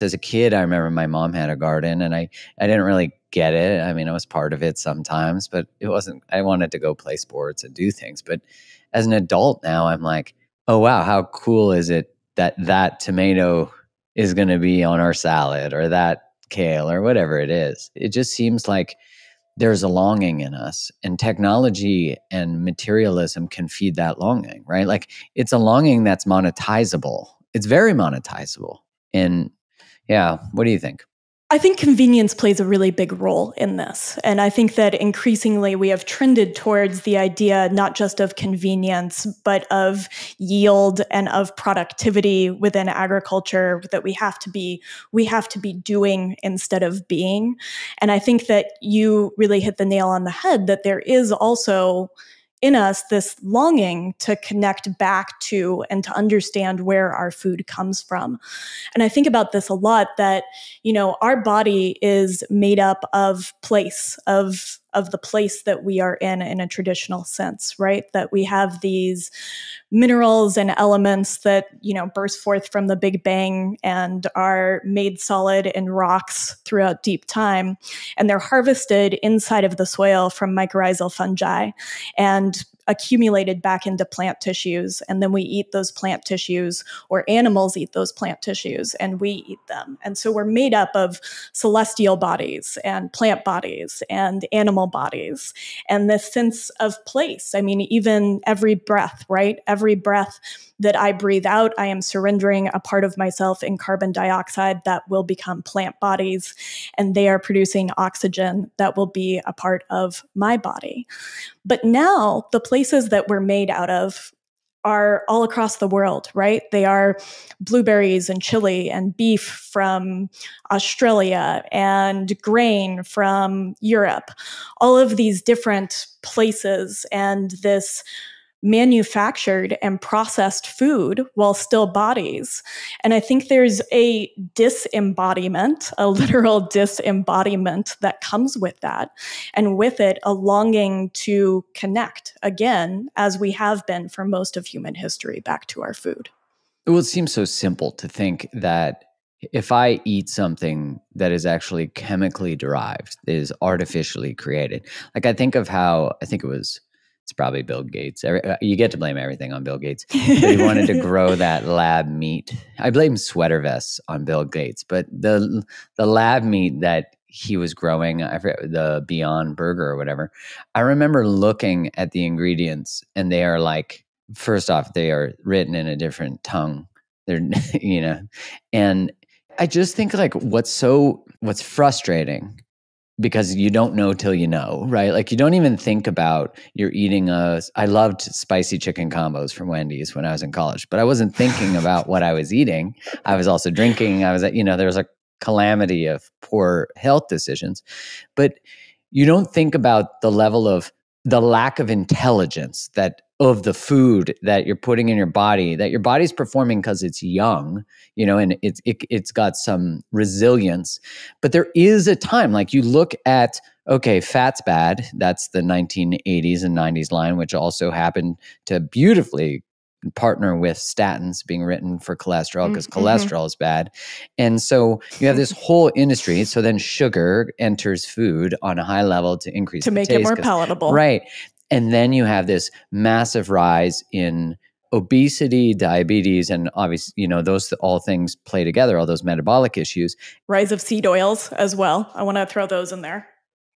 As a kid, I remember my mom had a garden and I didn't really get it. I mean, I was part of it sometimes, but it wasn't, I wanted to go play sports and do things. But as an adult now, I'm like, oh, wow, how cool is it that that tomato is going to be on our salad or that kale or whatever it is. It just seems like there's a longing in us, and technology and materialism can feed that longing, right? Like it's a longing that's monetizable. It's very monetizable. And yeah, what do you think? I think convenience plays a really big role in this. And I think that increasingly we have trended towards the idea not just of convenience, but of yield and of productivity within agriculture that we have to be doing instead of being. And I think that you really hit the nail on the head that there is also in us this longing to connect back to and to understand where our food comes from. And I think about this a lot, that, you know, our body is made up of place, of the place that we are in a traditional sense, right? That we have these minerals and elements that, you know, burst forth from the Big Bang and are made solid in rocks throughout deep time. And they're harvested inside of the soil from mycorrhizal fungi and accumulated back into plant tissues. And then we eat those plant tissues, or animals eat those plant tissues, and we eat them. And so we're made up of celestial bodies and plant bodies and animal bodies. And this sense of place. I mean, even every breath, right? Every breath that I breathe out, I am surrendering a part of myself in carbon dioxide that will become plant bodies, and they are producing oxygen that will be a part of my body. But now the places that we're made out of are all across the world, right? They are blueberries and chili and beef from Australia and grain from Europe, all of these different places, and this manufactured and processed food while still bodies. And I think there's a disembodiment, a literal disembodiment that comes with that. And with it, a longing to connect again, as we have been for most of human history, back to our food. Well, it seems so simple to think that if I eat something that is actually chemically derived, that is artificially created, like I think of how, it's probably Bill Gates. You get to blame everything on Bill Gates. But he wanted to grow that lab meat. I blame sweater vests on Bill Gates, but the lab meat that he was growing, I forget, the Beyond Burger or whatever, I remember looking at the ingredients, and they are like, first off, they are written in a different tongue. They're, you know, and I just think like what's frustrating, because you don't know till you know, right? Like you don't even think about you're eating I loved spicy chicken combos from Wendy's when I was in college, but I wasn't thinking about what I was eating. I was also drinking. There was a calamity of poor health decisions, but you don't think about the level of the lack of intelligence of the food that you're putting in your body, that your body's performing because it's young, you know, and it's got some resilience. But there is a time, like you look at, okay, fat's bad. That's the 1980s and 90s line, which also happened to beautifully partner with statins being written for cholesterol, because cholesterol is bad. And so you have this whole industry. So then sugar enters food on a high level to increase to make taste, it more palatable. Right. And then you have this massive rise in obesity, diabetes, and obviously, you know, those all things play together, all those metabolic issues. Rise of seed oils as well. I want to throw those in there.